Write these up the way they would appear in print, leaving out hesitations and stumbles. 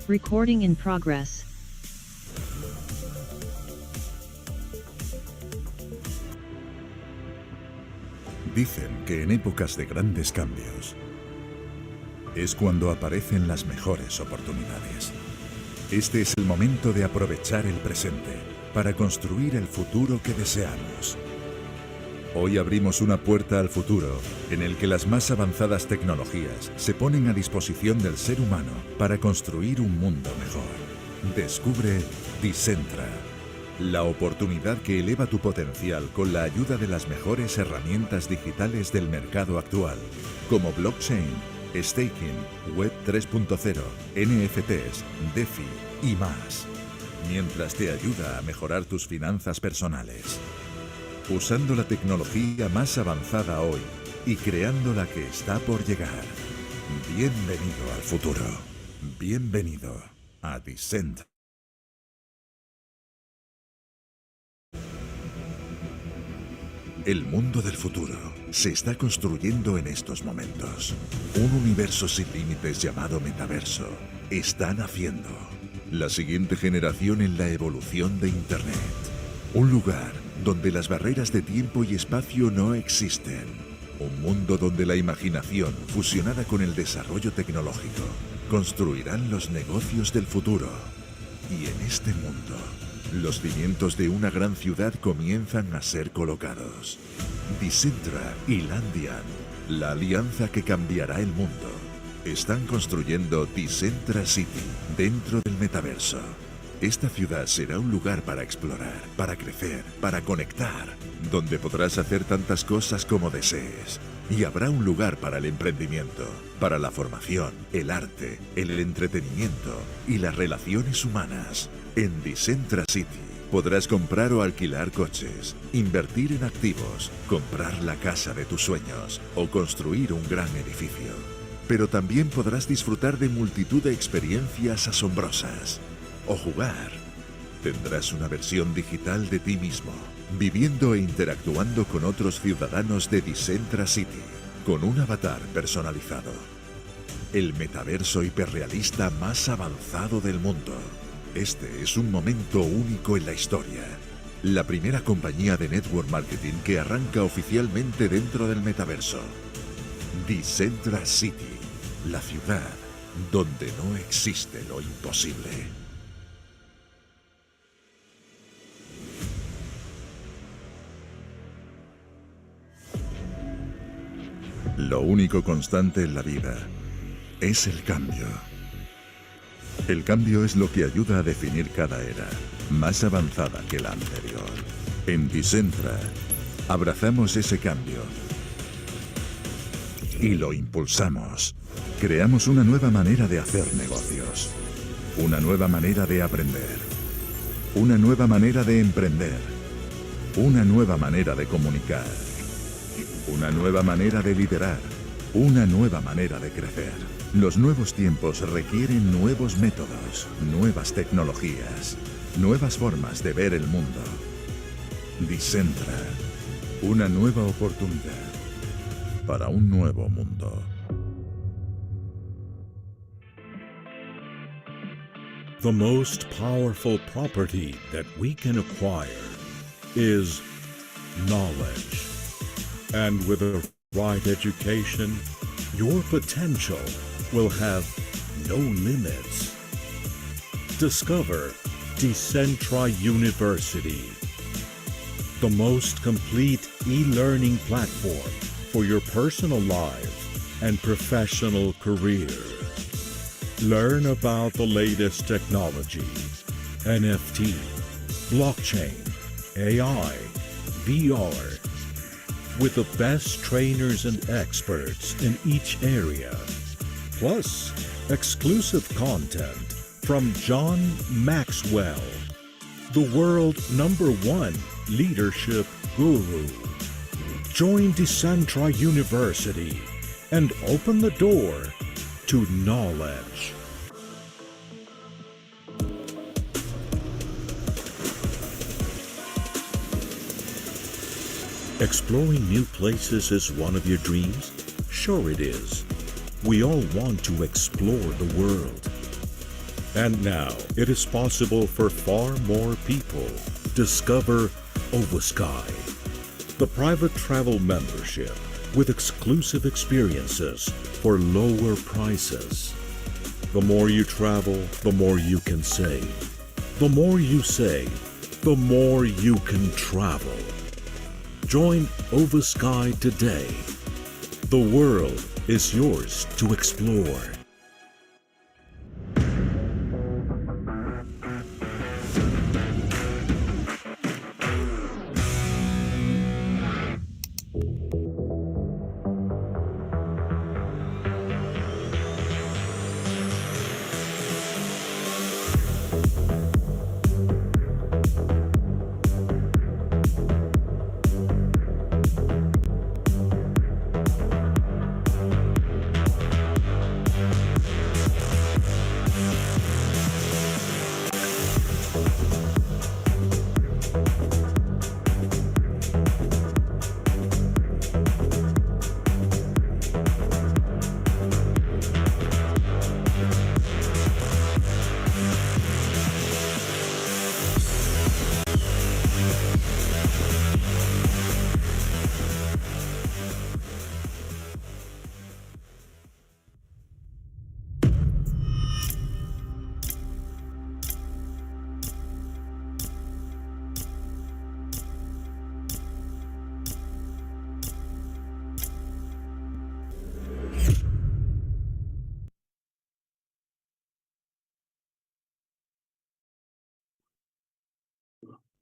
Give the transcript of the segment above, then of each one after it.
Recording in progress. Dicen que en épocas de grandes cambios es cuando aparecen las mejores oportunidades. Este es el momento de aprovechar el presente para construir el futuro que deseamos. Hoy abrimos una puerta al futuro en el que las más avanzadas tecnologías se ponen a disposición del ser humano para construir un mundo mejor. Descubre Decentra, la oportunidad que eleva tu potencial con la ayuda de las mejores herramientas digitales del mercado actual, como blockchain, staking, web 3.0, NFTs, DeFi y más, mientras te ayuda a mejorar tus finanzas personales. Usando la tecnología más avanzada hoy y creando la que está por llegar. Bienvenido al futuro. Bienvenido a Decentra. El mundo del futuro se está construyendo en estos momentos. Un universo sin límites llamado metaverso está naciendo. La siguiente generación en la evolución de Internet. Un lugar donde las barreras de tiempo y espacio no existen. Un mundo donde la imaginación, fusionada con el desarrollo tecnológico, construirán los negocios del futuro. Y en este mundo, los cimientos de una gran ciudad comienzan a ser colocados. Decentra y Landian, la alianza que cambiará el mundo, están construyendo Decentra City dentro del metaverso. Esta ciudad será un lugar para explorar, para crecer, para conectar, donde podrás hacer tantas cosas como desees. Y habrá un lugar para el emprendimiento, para la formación, el arte, el entretenimiento y las relaciones humanas. En Decentra City podrás comprar o alquilar coches, invertir en activos, comprar la casa de tus sueños o construir un gran edificio. Pero también podrás disfrutar de multitud de experiencias asombrosas. O jugar. Tendrás una versión digital de ti mismo, viviendo e interactuando con otros ciudadanos de Decentra City, con un avatar personalizado. El metaverso hiperrealista más avanzado del mundo. Este es un momento único en la historia. La primera compañía de network marketing que arranca oficialmente dentro del metaverso. Decentra City, la ciudad donde no existe lo imposible. Lo único constante en la vida es el cambio. El cambio es lo que ayuda a definir cada era, más avanzada que la anterior. En Decentra, abrazamos ese cambio y lo impulsamos. Creamos una nueva manera de hacer negocios, una nueva manera de aprender, una nueva manera de emprender, una nueva manera de comunicar. Una nueva manera de liderar, una nueva manera de crecer. Los nuevos tiempos requieren nuevos métodos, nuevas tecnologías, nuevas formas de ver el mundo. Decentra, una nueva oportunidad para un nuevo mundo. The most powerful property that we can acquire is knowledge. And with the right education, your potential will have no limits. Discover Decentra University, the most complete e-learning platform for your personal life and professional career. Learn about the latest technology, NFT, blockchain, AI, VR, with the best trainers and experts in each area, plus exclusive content from John Maxwell, the world #1 leadership guru. Join Decentra University and open the door to knowledge. Exploring new places is one of your dreams? Sure it is. We all want to explore the world. And now it is possible for far more people. Discover Ovasky, the private travel membership with exclusive experiences for lower prices. The more you travel, the more you can save. The more you save, the more you can travel. Join Ovasky today. The world is yours to explore.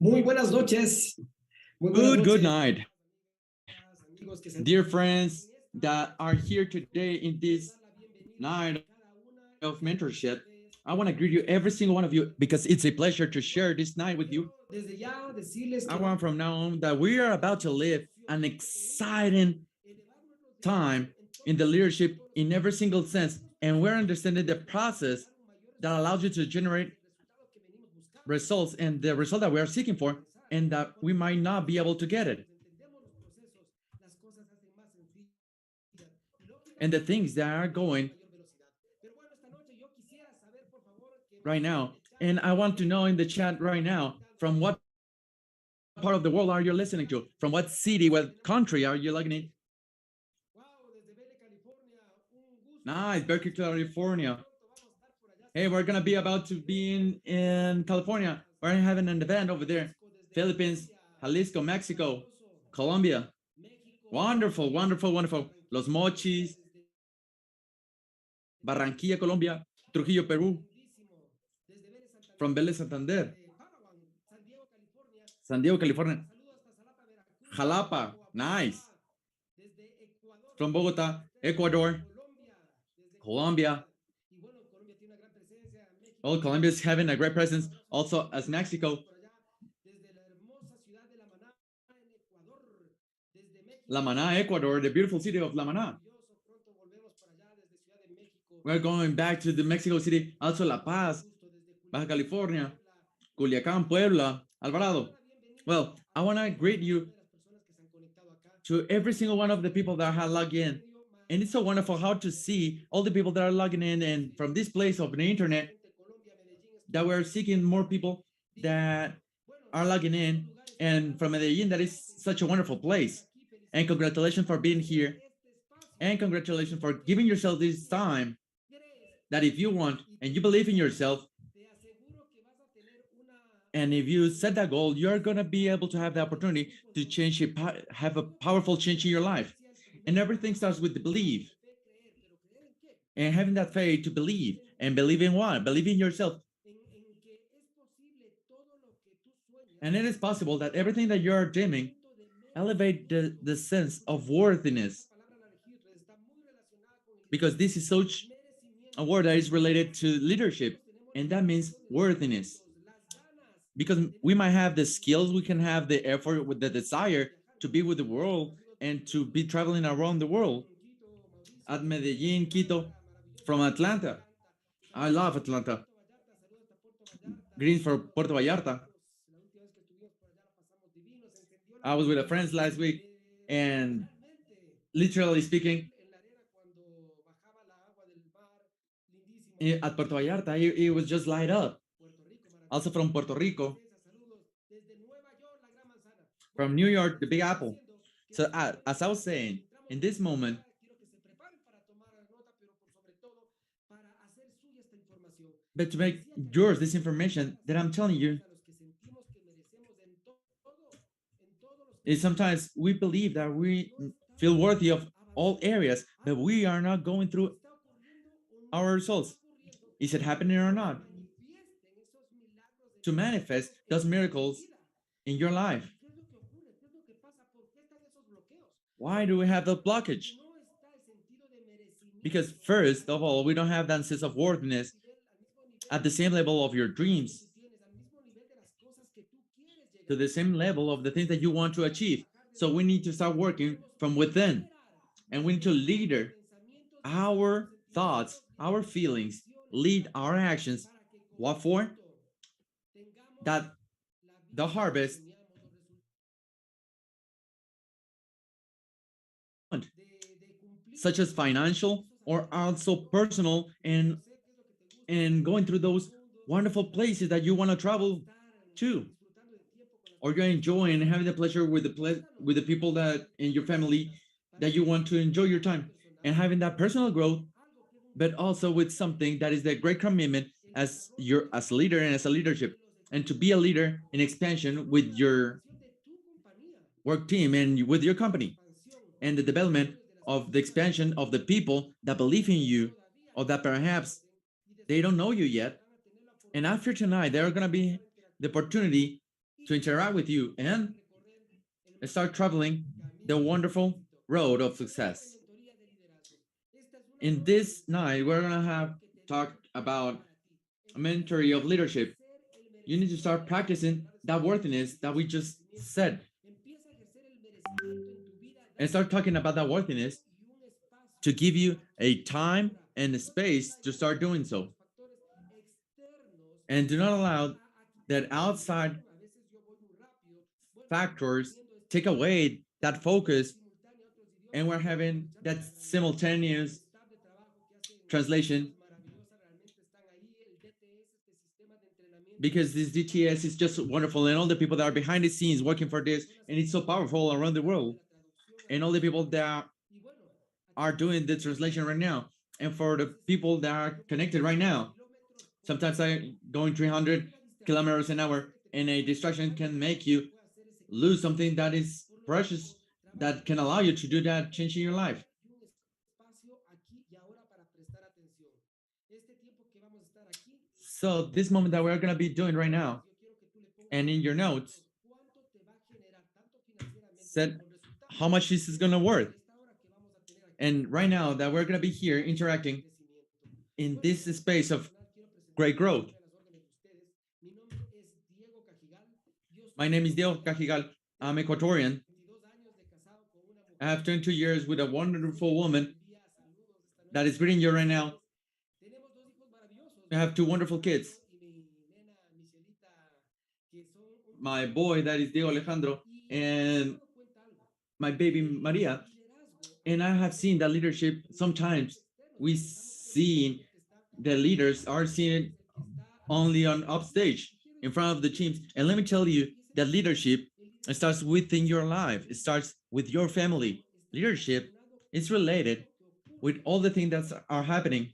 Muy buenas noches. Good night, dear friends that are here today in this night of mentorship. I want to greet you, every single one of you, because it's a pleasure to share this night with you. I want from now on that we are about to live an exciting time in the leadership in every single sense, and we're understanding the process that allows you to generate results and the result that we are seeking for, and that we might not be able to get it. And the things that are going right now. And I want to know in the chat right now, from what part of the world are you listening to? From what city, what country are you logging in? Nice, Berkeley, California. Hey, we're gonna be about to be in California. We're having an event over there. Philippines, Jalisco, Mexico, Colombia. Wonderful, wonderful, wonderful. Los Mochis, Barranquilla, Colombia, Trujillo, Peru, from Vélez, Santander, San Diego, California, Jalapa, nice, from Bogota, Ecuador, Colombia. Oh, Colombia is having a great presence, also as Mexico. La Maná, Ecuador, the beautiful city of La Maná. We're going back to the Mexico City, also La Paz, Baja California, Culiacán, Puebla, Alvarado. Well, I want to greet you to every single one of the people that have logged in. And it's so wonderful how to see all the people that are logging in, and from this place of the internet that we're seeking more people that are logging in, and from Medellin, that is such a wonderful place. And congratulations for being here, and congratulations for giving yourself this time, that if you want and you believe in yourself, and if you set that goal, you're going to be able to have the opportunity to change it, have a powerful change in your life. And everything starts with the belief, and having that faith to believe. And believe in what? Believe in yourself. And it is possible that everything that you're dreaming elevate the sense of worthiness, because this is such a word that is related to leadership, and that means worthiness. Because we might have the skills, we can have the effort with the desire to be with the world and to be traveling around the world. At Medellin, Quito, from Atlanta. I love Atlanta. Greens for Puerto Vallarta. I was with a friends last week, and literally speaking, at Puerto Vallarta, it was just light up. Also from Puerto Rico, from New York, the Big Apple. So as I was saying, in this moment, but to make yours this information that I'm telling you is sometimes we believe that we feel worthy of all areas, but we are not going through our results. Is it happening or not? To manifest those miracles in your life. Why do we have the blockage? Because first of all, we don't have that sense of worthiness at the same level of your dreams, to the same level of the things that you want to achieve. So we need to start working from within, and we need to leader our thoughts, our feelings, lead our actions. What for? That the harvest, such as financial or also personal, and going through those wonderful places that you want to travel to, or you're enjoying and having the pleasure with with the people that in your family that you want to enjoy your time, and having that personal growth, but also with something that is the great commitment as your as a leader and as a leadership, and to be a leader in expansion with your work team and with your company, and the development of the expansion of the people that believe in you, or that perhaps they don't know you yet. And after tonight, there are going to be the opportunity to interact with you and start traveling the wonderful road of success. In this night, we're going to have talked about a mentoring of leadership. You need to start practicing that worthiness that we just said, and start talking about that worthiness to give you a time and a space to start doing so. And do not allow that outside factors take away that focus, and we're having that simultaneous translation, because this DTS is just wonderful, and all the people that are behind the scenes working for this, and it's so powerful around the world, and all the people that are doing the translation right now, and for the people that are connected right now. Sometimes I going 300 kilometers an hour, and a distraction can make you lose something that is precious, that can allow you to do that change in your life. So this moment that we're going to be doing right now, and in your notes, said how much this is going to worth. And right now that we're going to be here interacting in this space of great growth. My name is Diego Cajigal. I'm Ecuadorian. I have 22 years with a wonderful woman that is greeting you right now. I have two wonderful kids. My boy, that is Diego Alejandro, and my baby Maria. And I have seen that leadership, sometimes we see the leaders are seen only on upstage in front of the teams. And let me tell you that leadership starts within your life. It starts with your family. Leadership is related with all the things that are happening,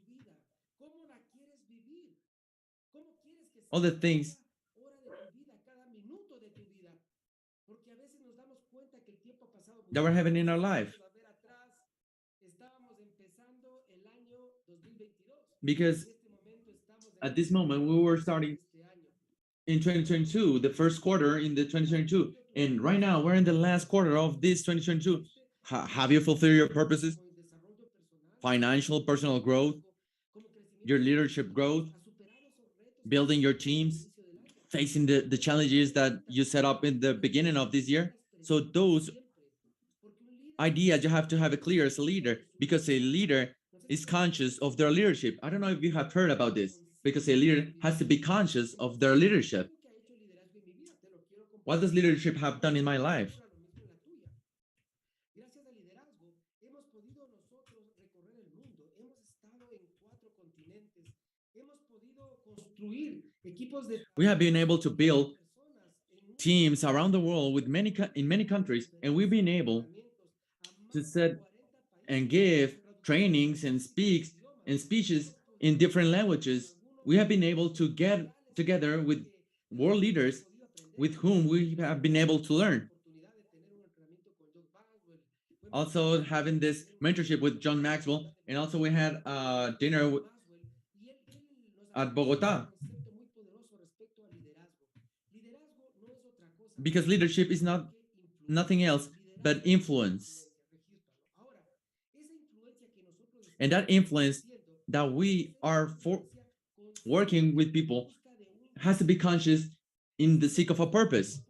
all the things that we're having in our life. Because at this moment, we were starting in 2022, the first quarter in the 2022. And right now, we're in the last quarter of this 2022. Have you fulfilled your purposes? Financial, personal growth, your leadership growth, building your teams, facing the challenges that you set up in the beginning of this year. So those ideas you have to have it clear as a leader, because a leader is conscious of their leadership. I don't know if you have heard about this, because a leader has to be conscious of their leadership. What does leadership have done in my life? We have been able to build teams around the world with in many countries, and we've been able to set and give trainings and speeches in different languages. We have been able to get together with world leaders with whom we have been able to learn. Also having this mentorship with John Maxwell, and also we had a dinner at Bogota. Because leadership is nothing else but influence. And that influence that we are working with people has to be conscious in the sake of a purpose.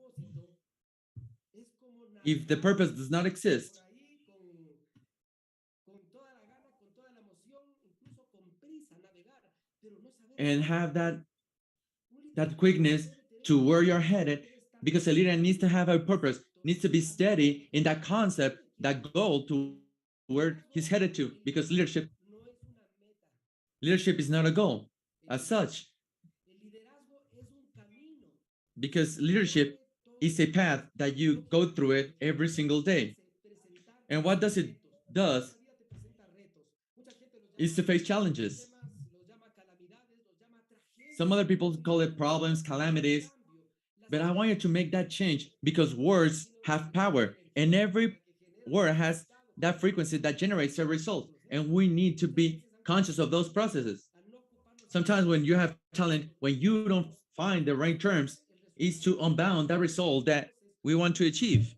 If the purpose does not exist, and have that quickness to where you're headed, because a leader needs to have a purpose, needs to be steady in that concept, that goal to where he's headed to, because leadership is not a goal as such, because leadership is a path that you go through it every single day. And what does it does is to face challenges. Some other people call it problems, calamities, but I want you to make that change, because words have power, and every word has that frequency that generates a result, and we need to be conscious of those processes. Sometimes when you have talent, when you don't find the right terms, is to unbound that result that we want to achieve.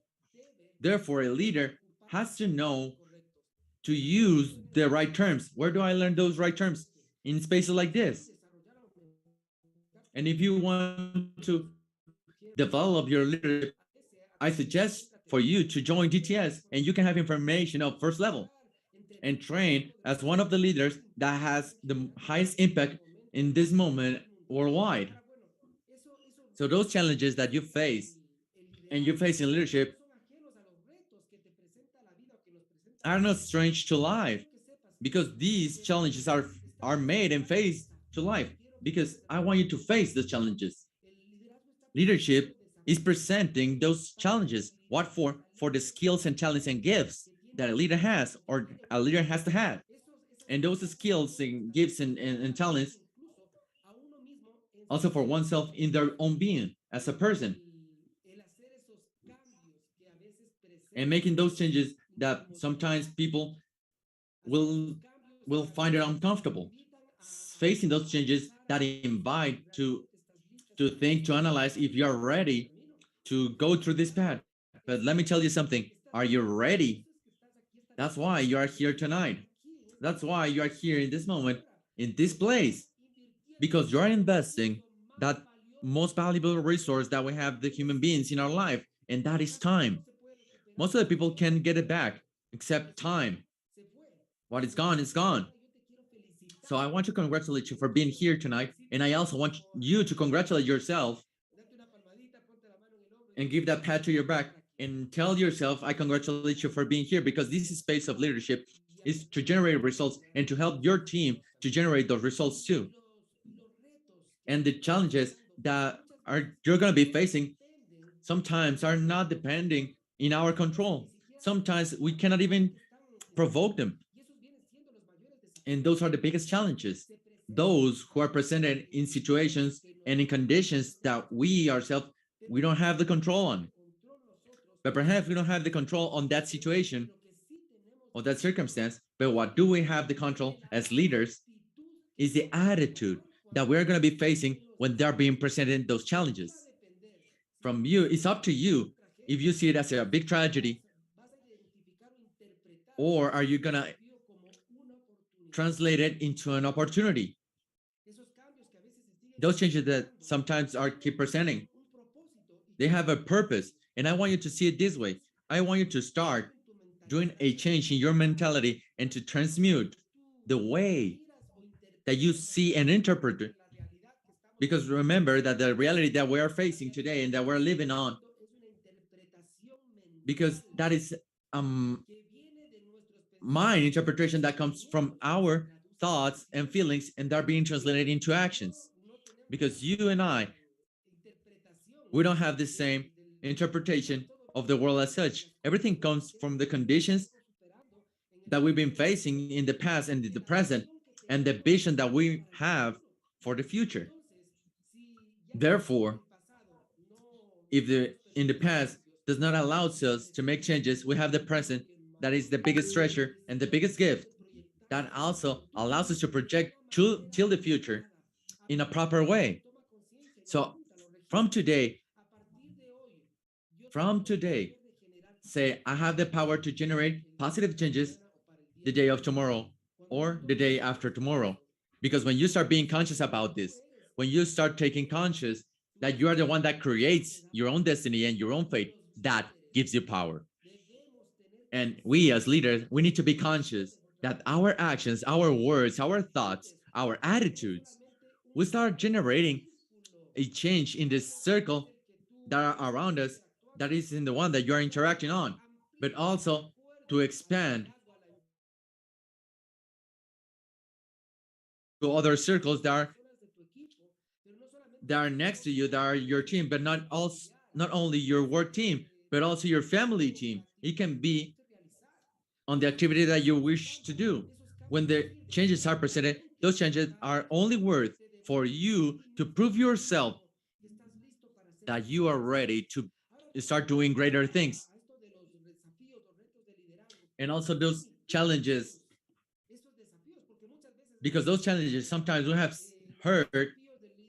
Therefore, a leader has to know to use the right terms. Where do I learn those right terms? In spaces like this. And if you want to develop your leadership, I suggest for you to join DTS, and you can have information of first level and train as one of the leaders that has the highest impact in this moment worldwide. So those challenges that you face and you face in leadership are not strange to life, because these challenges are made and faced to life, because I want you to face the challenges. Leadership is presenting those challenges. What for? For the skills and talents and gifts that a leader has, or a leader has to have. And those skills and gifts and talents also for oneself in their own being as a person. And making those changes that sometimes people will find it uncomfortable. Facing those changes that invite to think, to analyze if you're ready to go through this path. But let me tell you something. Are you ready? That's why you are here tonight. That's why you are here in this moment, in this place, because you're investing that most valuable resource that we have, the human beings in our life, and that is time. Most of the people can get it back, except time. What is gone is gone. So I want to congratulate you for being here tonight, and I also want you to congratulate yourself and give that pat to your back and tell yourself, I congratulate you for being here, because this space of leadership is to generate results and to help your team to generate those results too. And the challenges that you're going to be facing sometimes are not depending in our control. Sometimes we cannot even provoke them. And those are the biggest challenges. Those who are presented in situations and in conditions that we ourselves, we don't have the control on. But perhaps we don't have the control on that situation or that circumstance. But what do we have the control as leaders is the attitude that we're going to be facing when they're being presented those challenges. From you, it's up to you if you see it as a big tragedy, or are you going to translate it into an opportunity? Those changes that sometimes are keep presenting, they have a purpose. And I want you to see it this way. I want you to start doing a change in your mentality and to transmute the way that you see and interpret it. Because remember that the reality that we are facing today and that we're living on, because that is mind interpretation that comes from our thoughts and feelings, and they're being translated into actions. because you and I, we don't have the same interpretation of the world as such. Everything comes from the conditions that we've been facing in the past and the present, and the vision that we have for the future. Therefore, if the in the past does not allow us to make changes, we have the present that is the biggest treasure and the biggest gift that also allows us to project till the future in a proper way. So from today, say I have the power to generate positive changes the day of tomorrow or the day after tomorrow. Because when you start being conscious about this, when you start taking conscious that you are the one that creates your own destiny and your own fate, that gives you power. And we as leaders, we need to be conscious that our actions, our words, our thoughts, our attitudes, we start generating a change in the circle that are around us, that is in the one that you're interacting on, but also to expand to other circles that are next to you, that are your team, but not only your work team, but also your family team. It can be on the activity that you wish to do. When the changes are presented, those changes are only worth for you to prove yourself that you are ready to start doing greater things. And also those challenges, because those challenges, sometimes we have heard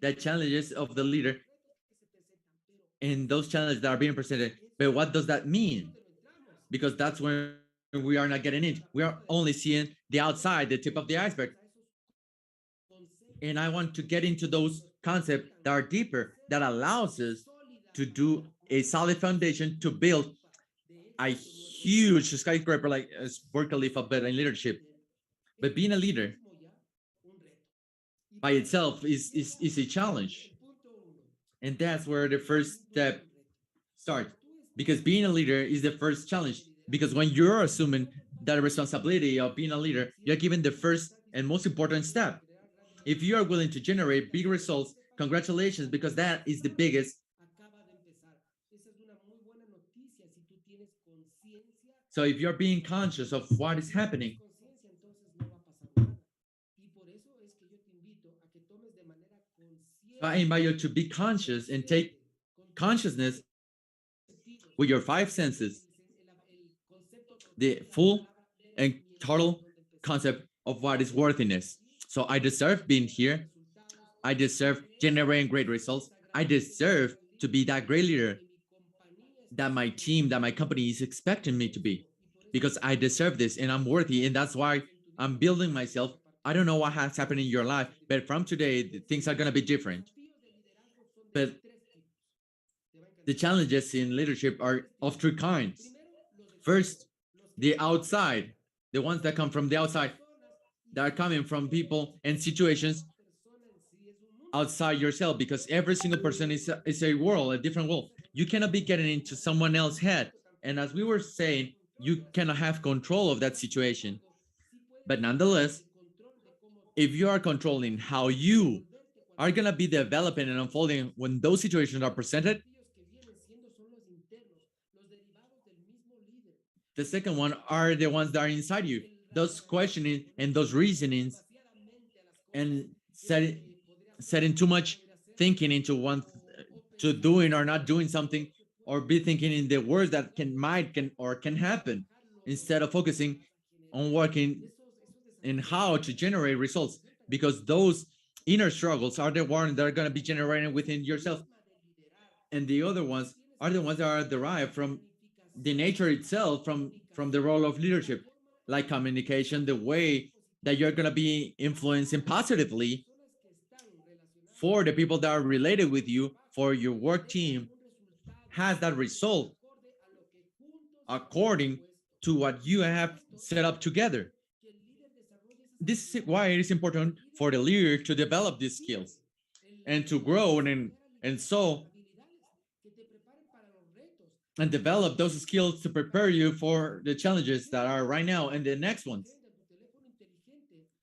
that challenges of the leader and those challenges that are being presented. But what does that mean? Because that's when we are not getting in. We are only seeing the outside, the tip of the iceberg. And I want to get into those concepts that are deeper, that allows us to do a solid foundation to build a huge skyscraper like Burj Khalifa, but in leadership. But being a leader by itself is a challenge. And that's where the first step starts. Because being a leader is the first challenge. Because when you're assuming that responsibility of being a leader, you're given the first and most important step. If you are willing to generate big results, congratulations, because that is the biggest. So if you're being conscious of what is happening, so I invite you to be conscious and take consciousness with your five senses, the full and total concept of what is worthiness. So I deserve being here. I deserve generating great results. I deserve to be that great leader that my team, that my company is expecting me to be, because I deserve this and I'm worthy. And that's why I'm building myself. I don't know what has happened in your life, but from today, things are going to be different. But the challenges in leadership are of three kinds. First, the outside, the ones that come from the outside, that are coming from people and situations outside yourself, because every single person is a world, a different world. You cannot be getting into someone else's head. And as we were saying, you cannot have control of that situation. But nonetheless, if you are controlling how you are going to be developing and unfolding when those situations are presented, the second one are the ones that are inside you, those questioning and those reasonings, and setting too much thinking into one, to doing or not doing something, or be thinking in the words that can happen, instead of focusing on working in how to generate results, because those inner struggles are the ones that are going to be generated within yourself, and the other ones are the ones that are derived from the nature itself, from the role of leadership, like communication, the way that you're going to be influencing positively for the people that are related with you, for your work team, has that result according to what you have set up together. This is why it is important for the leader to develop these skills and to grow and so and develop those skills to prepare you for the challenges that are right now and the next ones.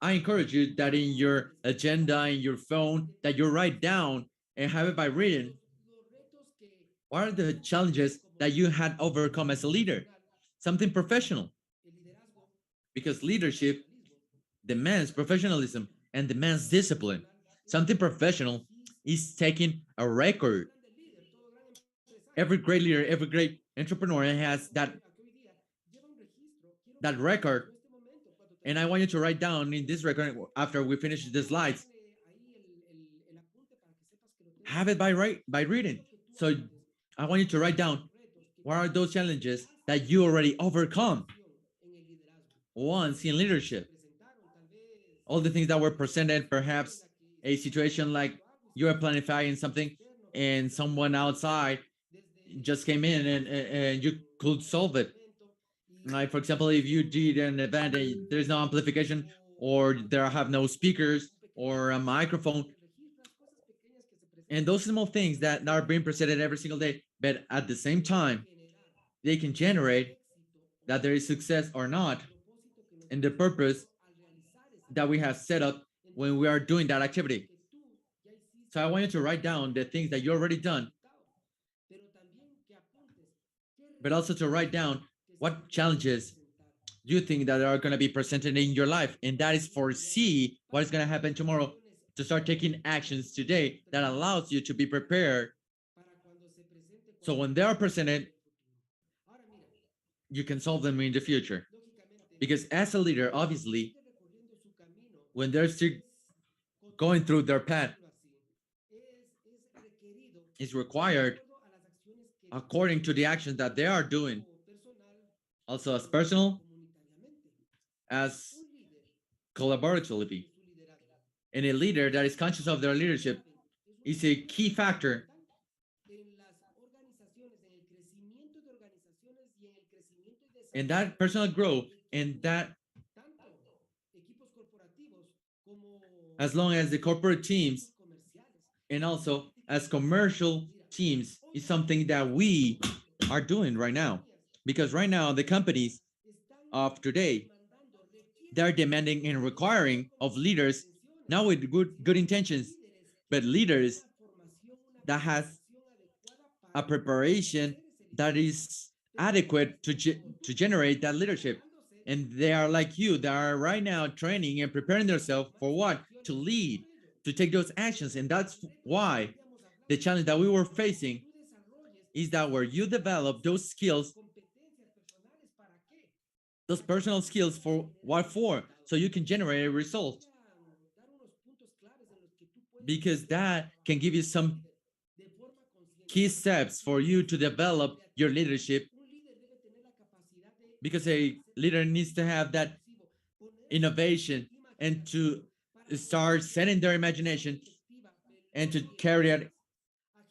I encourage you that in your agenda, in your phone, that you write down and have it by reading. What are the challenges that you had overcome as a leader? Something professional, because leadership demands professionalism and demands discipline. Something professional is taking a record. Every great leader, every great entrepreneur has that record. And I want you to write down in this record after we finish the slides. Have it by reading. So I want you to write down what are those challenges that you already overcome once in leadership. All the things that were presented, perhaps a situation like you are planning something and someone outside just came in and you could solve it. Like, for example, if you did an event and there's no amplification or there have no speakers or a microphone, and those small things that are being presented every single day, but at the same time, they can generate that there is success or not in the purpose that we have set up when we are doing that activity. So I want you to write down the things that you already done, but also to write down what challenges you think that are going to be presented in your life, and that is foresee what is going to happen tomorrow, to start taking actions today that allows you to be prepared, so when they are presented, you can solve them in the future. Because as a leader, obviously, when they're still going through their path, it's required according to the actions that they are doing, also as personal as collaboratively. And a leader that is conscious of their leadership is a key factor in that personal growth, and that as long as the corporate teams and also as commercial teams is something that we are doing right now. Because right now, the companies of today, they're demanding and requiring of leaders, not with good intentions, but leaders that has a preparation that is adequate to generate that leadership. And they are like you, they are right now training and preparing themselves for what? To lead, to take those actions. And that's why the challenge that we were facing is that where you develop those skills, those personal skills, for what for? So you can generate a result. Because that can give you some key steps for you to develop your leadership. Because a leader needs to have that innovation and to start setting their imagination and to carry it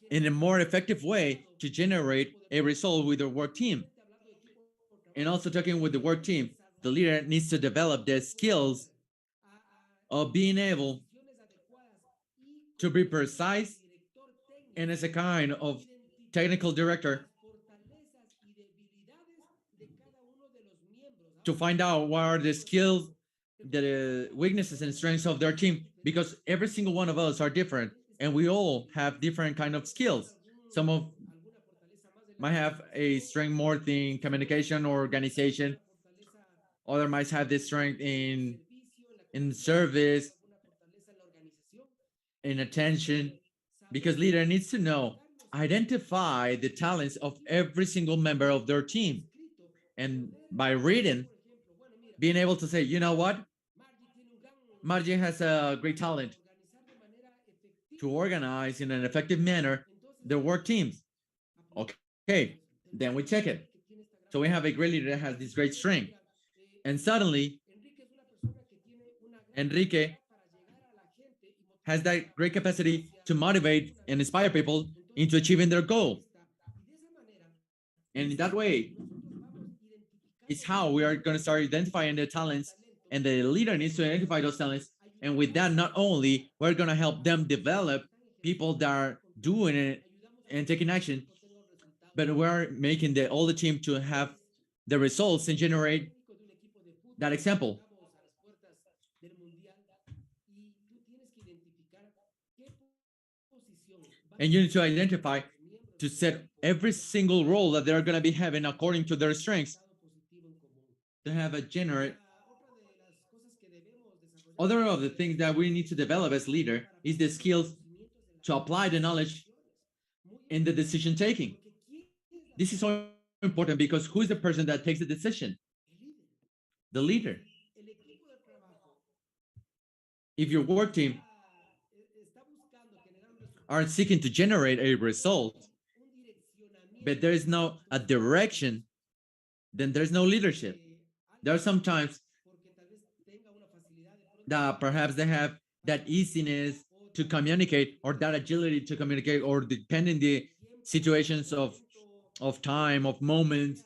in a more effective way to generate a result with their work team. And also talking with the work team, the leader needs to develop the skills of being able to be precise and as a kind of technical director to find out what are the skills, the weaknesses and strengths of their team, because every single one of us are different and we all have different kind of skills. Some of might have a strength more in communication or organization. Other might have this strength in service, in attention, because leader needs to know, identify the talents of every single member of their team. And by reading, being able to say, you know what? Margie has a great talent to organize in an effective manner their work teams. Okay, then we check it. So we have a great leader that has this great strength. And suddenly, Enrique has that great capacity to motivate and inspire people into achieving their goal. And in that way, it's how we are going to start identifying the talents, and the leader needs to identify those talents. And with that, not only we're going to help them develop people that are doing it and taking action, but we're making all the team to have the results and generate that example. And you need to identify to set every single role that they're going to be having according to their strengths to have a generate. Other of the things that we need to develop as leader is the skills to apply the knowledge in the decision taking. This is so important because who is the person that takes the decision? The leader. If your work team are seeking to generate a result, but there is no a direction, then there's no leadership. There are some times that perhaps they have that easiness to communicate or that agility to communicate, or depending the situations of time, of moments,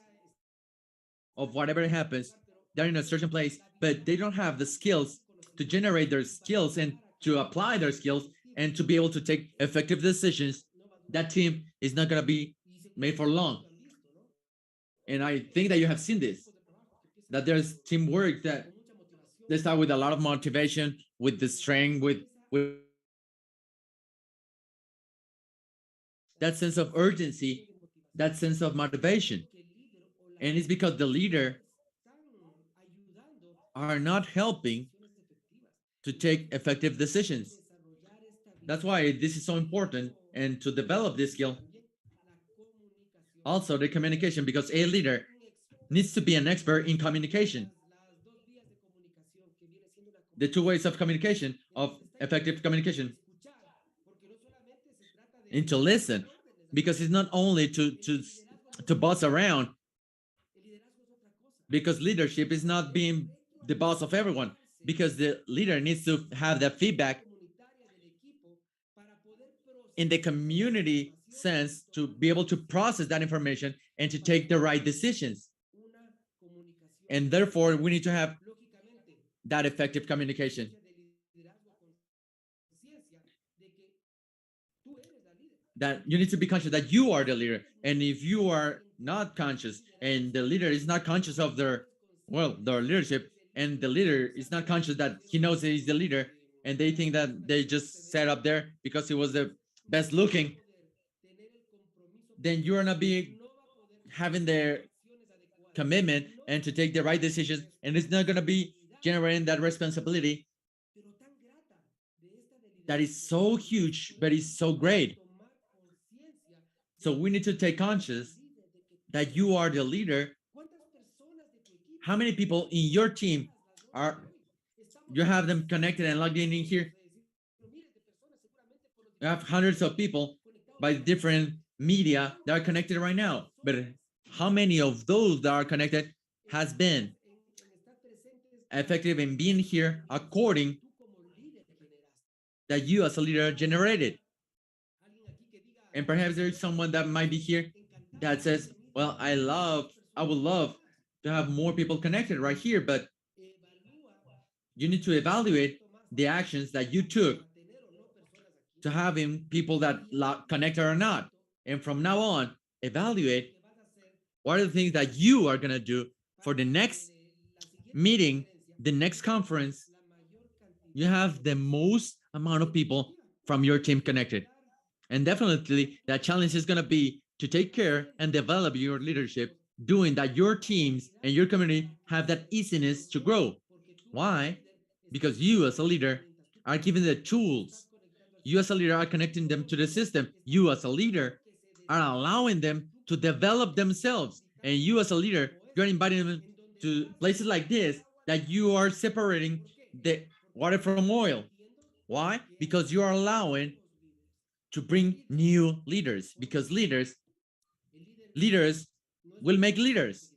of whatever happens, they're in a certain place, but they don't have the skills to generate their skills and to apply their skills and to be able to take effective decisions. That team is not going to be made for long. And I think that you have seen this, that there's teamwork that they start with a lot of motivation, with the strength, with that sense of urgency, that sense of motivation. And it's because the leader are not helping to take effective decisions. That's why this is so important, and to develop this skill. Also, the communication, because a leader needs to be an expert in communication. The two ways of communication, of effective communication, and to listen, because it's not only to boss around, because leadership is not being the boss of everyone, because the leader needs to have that feedback in the community sense to be able to process that information and to take the right decisions. And therefore, we need to have that effective communication. That you need to be conscious that you are the leader. And if you are not conscious and the leader is not conscious of their leadership, and the leader is not conscious that he knows that he's the leader, and they think that they just sat up there because he was the best looking, then you are not being having their commitment and to take the right decisions, and it's not going to be generating that responsibility that is so huge, but is so great. So we need to take conscious that you are the leader. How many people in your team are you have them connected and logged in here? You have hundreds of people by different media that are connected right now. But how many of those that are connected has been effective in being here according that you as a leader generated? And perhaps there is someone that might be here that says, well, I would love to have more people connected right here, but you need to evaluate the actions that you took to having people that connected or not. And from now on, evaluate what are the things that you are going to do for the next meeting, the next conference. You have the most amount of people from your team connected. And definitely that challenge is going to be to take care and develop your leadership, doing that your teams and your community have that easiness to grow. Why? Because you as a leader are giving the tools. You as a leader are connecting them to the system. You as a leader are allowing them to develop themselves. And you as a leader, you're inviting them to places like this, that you are separating the water from oil. Why? Because you are allowing to bring new leaders, because leaders will make leaders.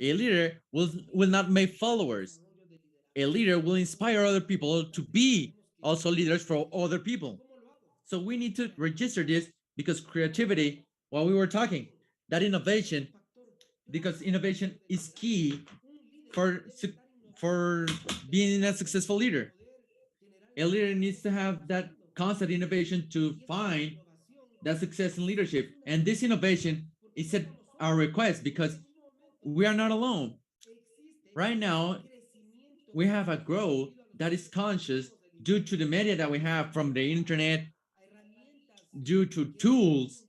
A leader will not make followers. A leader will inspire other people to be also leaders for other people. So we need to register this, because creativity, while we were talking, that innovation, because innovation is key for being a successful leader. A leader needs to have that constant innovation to find that success in leadership. And this innovation is our request, because we are not alone. Right now, we have a growth that is conscious due to the media that we have from the internet, due to tools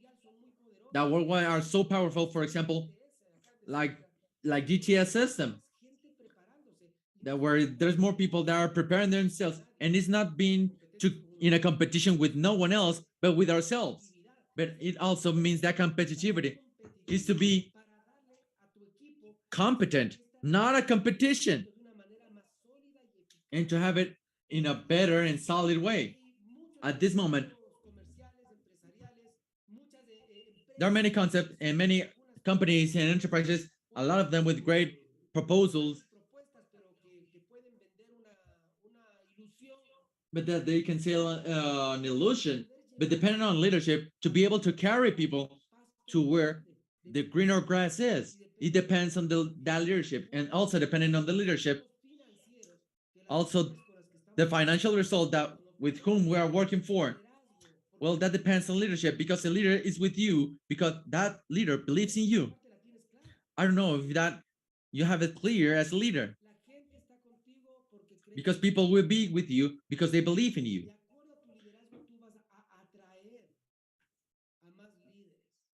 that worldwide are so powerful. For example, like GTS system, that where there's more people that are preparing themselves, and it's not being to in a competition with no one else, but with ourselves. But it also means that competitivity is to be competent, not a competition, and to have it in a better and solid way. At this moment, there are many concepts and many companies and enterprises, a lot of them with great proposals, but that they can sell an illusion. But depending on leadership, to be able to carry people to where the greener grass is, it depends on that leadership, and also depending on the leadership, also the financial result that with whom we are working for. Well, that depends on leadership, because the leader is with you because that leader believes in you. I don't know if that you have it clear as a leader, because people will be with you because they believe in you.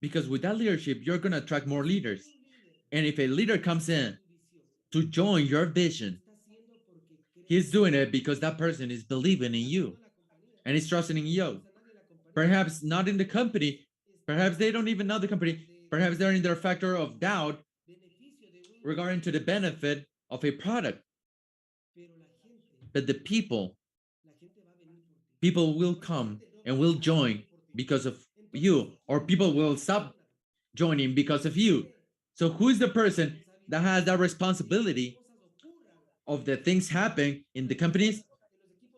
Because with that leadership, you're going to attract more leaders. And if a leader comes in to join your vision, he's doing it because that person is believing in you and is trusting in you. Perhaps not in the company, perhaps they don't even know the company, perhaps they're in their factor of doubt regarding to the benefit of a product. But the people will come and will join because of you, or people will stop joining because of you. So who is the person that has that responsibility of the things happen in the companies,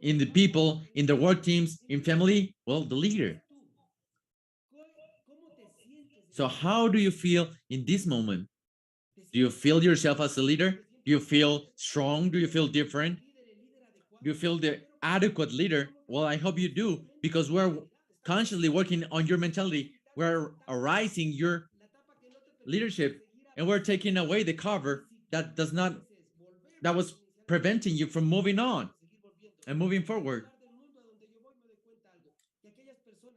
in the people, in the work teams, in family? Well, the leader. So how do you feel in this moment? Do you feel yourself as a leader? Do you feel strong? Do you feel different? Do you feel the adequate leader? Well, I hope you do, because we're consciously working on your mentality. We're arising your leadership, and we're taking away the cover that was preventing you from moving on and moving forward.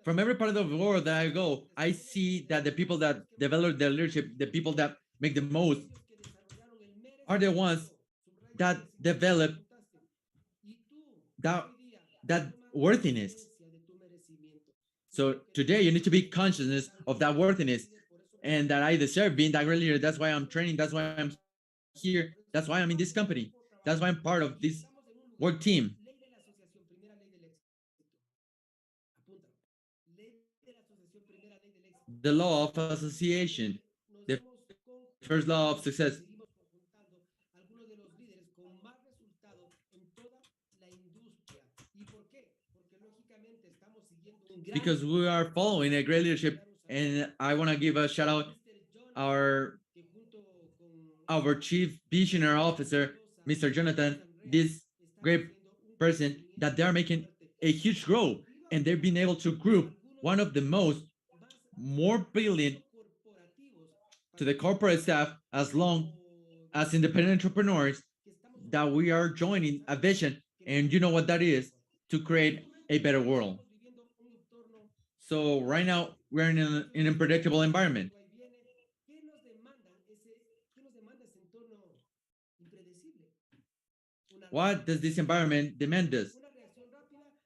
From every part of the world that I go, I see that the people that develop their leadership, the people that make the most, are the ones that develop that worthiness. So today you need to be consciousness of that worthiness, and that I deserve being that great leader. That's why I'm training. That's why I'm here. That's why I'm in this company. That's why I'm part of this work team. The law of association, the first law of success. Because we are following a great leadership, and I want to give a shout out our chief visionary officer, Mr. Jonathan, this great person, that they're making a huge growth, and they've been able to group one of the more brilliant to the corporate staff, as long as independent entrepreneurs, that we are joining a vision. And you know what that is? To create a better world. So right now we're in an unpredictable environment. What does this environment demand us?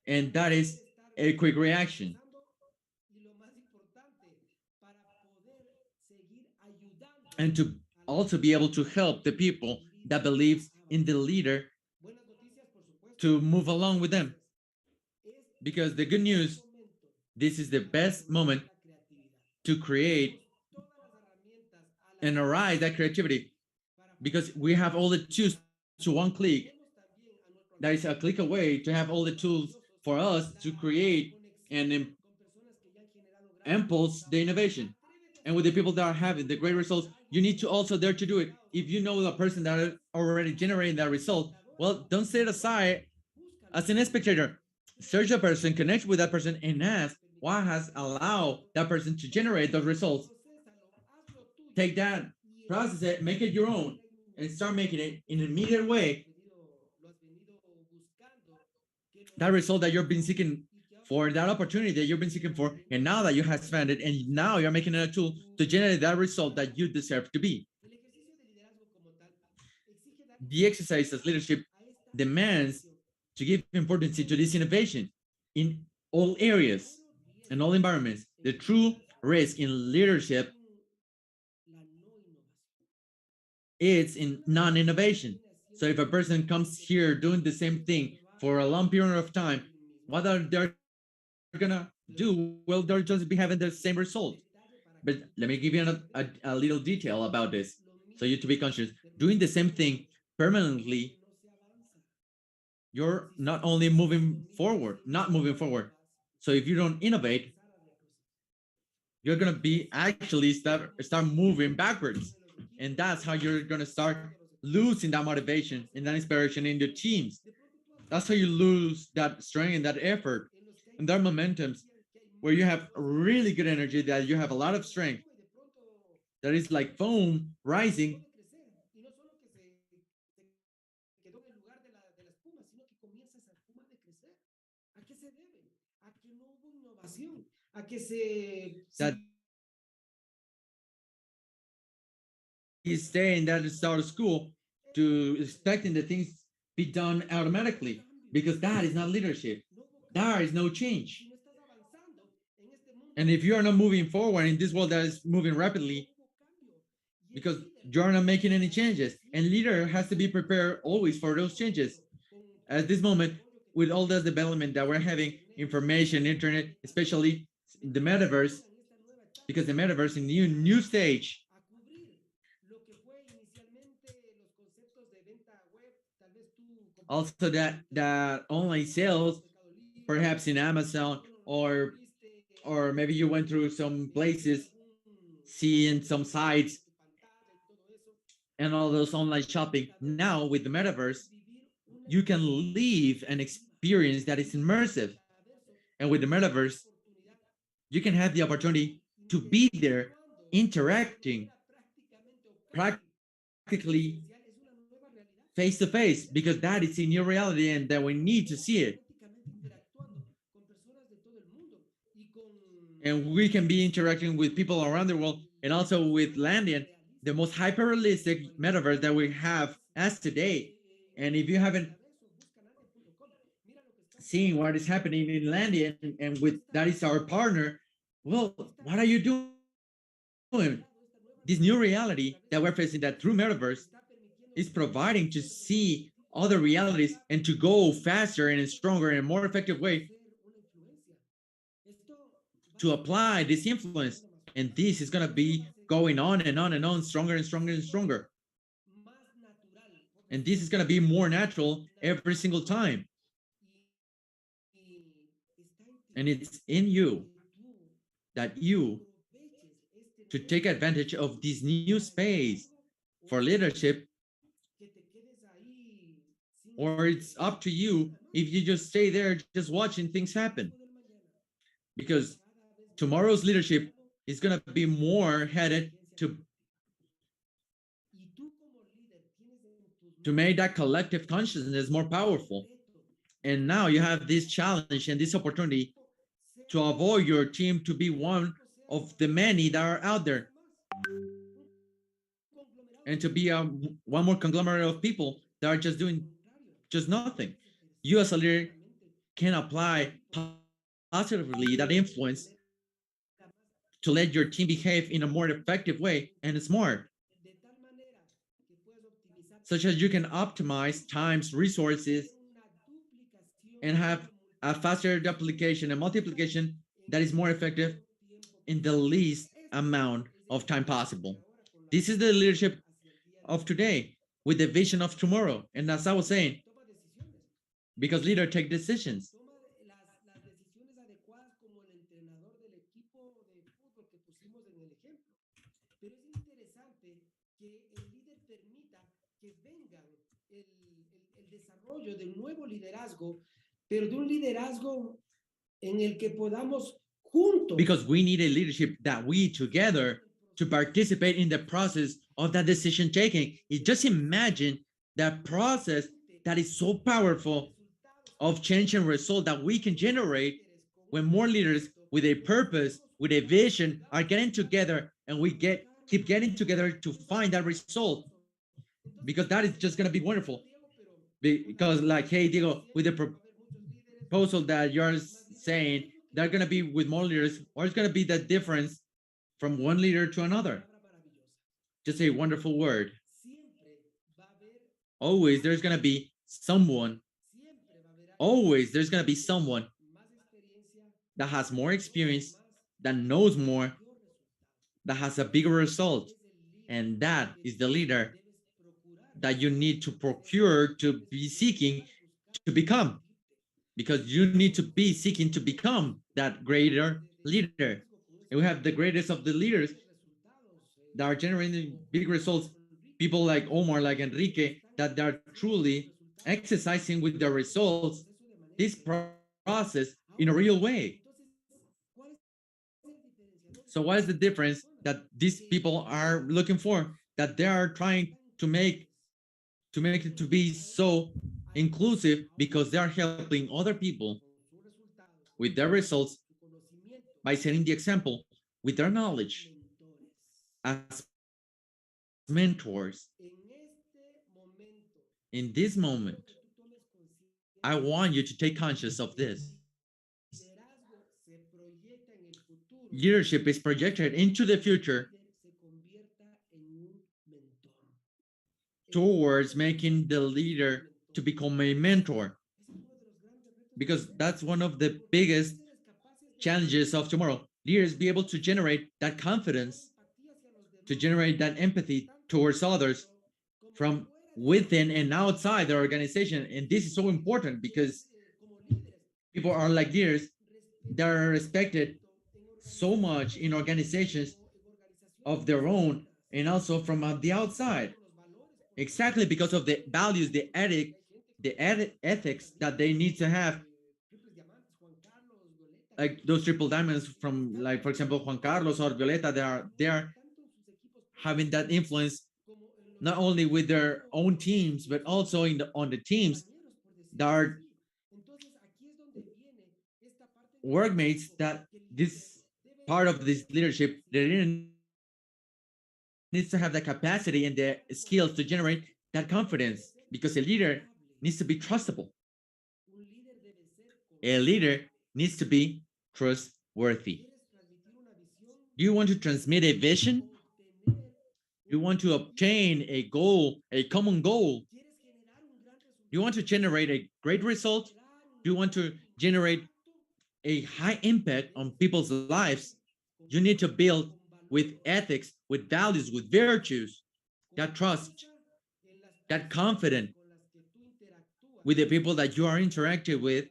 And that is a quick reaction. And to also be able to help the people that believes in the leader to move along with them. Because the good news, this is the best moment to create and arise that creativity, because we have all the tools to one click. That is a click away to have all the tools for us to create and impulse the innovation. And with the people that are having the great results, you need to also dare to do it. If you know the person that is already generating that result, well, don't sit aside as an spectator. Search a person, connect with that person, and ask what has allowed that person to generate those results. Take that, process it, make it your own, and start making it in an immediate way. That result that you've been seeking for that opportunity that you've been seeking for, and now that you have found it, and now you're making it a tool to generate that result that you deserve to be. The exercise as leadership demands to give importance to this innovation in all areas and all environments. The true risk in leadership is in non-innovation. So if a person comes here doing the same thing for a long period of time, what are they gonna do? Well, they'll just be having the same result. But let me give you a little detail about this, so you to be conscious. Doing the same thing permanently, you're not only not moving forward. So if you don't innovate, you're gonna be actually start moving backwards, and that's how you're gonna start losing that motivation and that inspiration in your teams. That's how you lose that strength and that effort and that momentums where you have really good energy, that you have a lot of strength, that is like foam rising, that is staying that start of school to expecting that things be done automatically, because that is not leadership. There is no change. And if you are not moving forward in this world that is moving rapidly, because you're not making any changes, and leader has to be prepared always for those changes. At this moment, with all the development that we're having, information, internet, especially the metaverse, because the metaverse in new stage, also that online sales, perhaps in Amazon, or maybe you went through some places, seeing some sites and all those online shopping. Now with the metaverse, you can live an experience that is immersive. And with the metaverse, you can have the opportunity to be there interacting practically face to face, because that is in your reality and that we need to see it. And we can be interacting with people around the world, and also with Landian, the most hyper realistic metaverse that we have as today. And if you haven't seen what is happening in Landian, and with that is our partner, well, what are you doing? This new reality that we're facing, that through metaverse, is providing to see other realities and to go faster and stronger and more effective way to apply this influence. And this is going to be going on and on and on, stronger and stronger and stronger. And this is going to be more natural every single time. And it's in you, that you to take advantage of this new space for leadership, or it's up to you if you just stay there just watching things happen. Because tomorrow's leadership is going to be more headed to make that collective consciousness more powerful. And now you have this challenge and this opportunity to avoid your team to be one of the many that are out there, and to be one more conglomerate of people that are just doing just nothing. You as a leader can apply positively that influence to let your team behave in a more effective way and smart, such as you can optimize times, resources, and have a faster duplication and multiplication that is more effective in the least amount of time possible. This is the leadership of today with the vision of tomorrow. And as I was saying, because leaders take decisions. Del nuevo liderazgo, pero de un liderazgo en el que podamos juntos. Because we need a leadership that we together to participate in the process of that decision taking. You just imagine that process that is so powerful of change and result that we can generate when more leaders with a purpose, with a vision, are getting together, and we keep getting together to find that result, because that is just going to be wonderful. Because, like, hey, Diego, with the proposal that you're saying, they're going to be with more leaders, or it's going to be the difference from one leader to another. Just a wonderful word. Always there's going to be someone, always there's going to be someone that has more experience, that knows more, that has a bigger result. And that is the leader that you need to procure, to be seeking to become, because you need to be seeking to become that greater leader. And we have the greatest of the leaders that are generating big results, people like Omar, like Enrique, that are truly exercising with their results this process in a real way. So what is the difference that these people are looking for, that they are trying to make it to be so inclusive? Because they are helping other people with their results by setting the example with their knowledge as mentors. In this moment, I want you to take conscious of this. Leadership is projected into the future towards making the leader to become a mentor, because that's one of the biggest challenges of tomorrow. Leaders be able to generate that confidence, to generate that empathy towards others from within and outside their organization. And this is so important because people are like leaders that are respected so much in organizations of their own and also from the outside, exactly because of the values, the ethics that they need to have, like those triple diamonds from, like, for example, Juan Carlos or Violeta. They are having that influence not only with their own teams but also on the teams that are workmates, that this part of this leadership, the leader needs to have the capacity and the skills to generate that confidence, because a leader needs to be trustable. A leader needs to be trustworthy. Do you want to transmit a vision? Do you want to obtain a goal, a common goal? Do you want to generate a great result? Do you want to generate a high impact on people's lives? You need to build with ethics, with values, with virtues, that trust, that confidence with the people that you are interacting with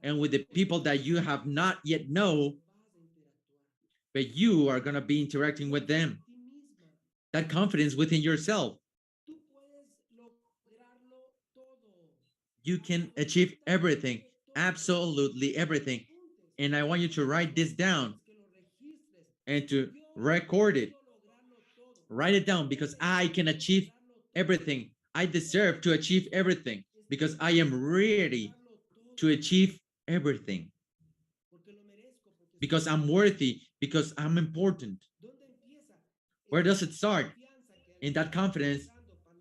and with the people that you have not yet know, but you are going to be interacting with them. That confidence within yourself. You can achieve everything, absolutely everything. And I want you to write this down and to record it. Write it down, because I can achieve everything. I deserve to achieve everything because I am ready to achieve everything. Because I'm worthy, because I'm important. Where does it start? In that confidence,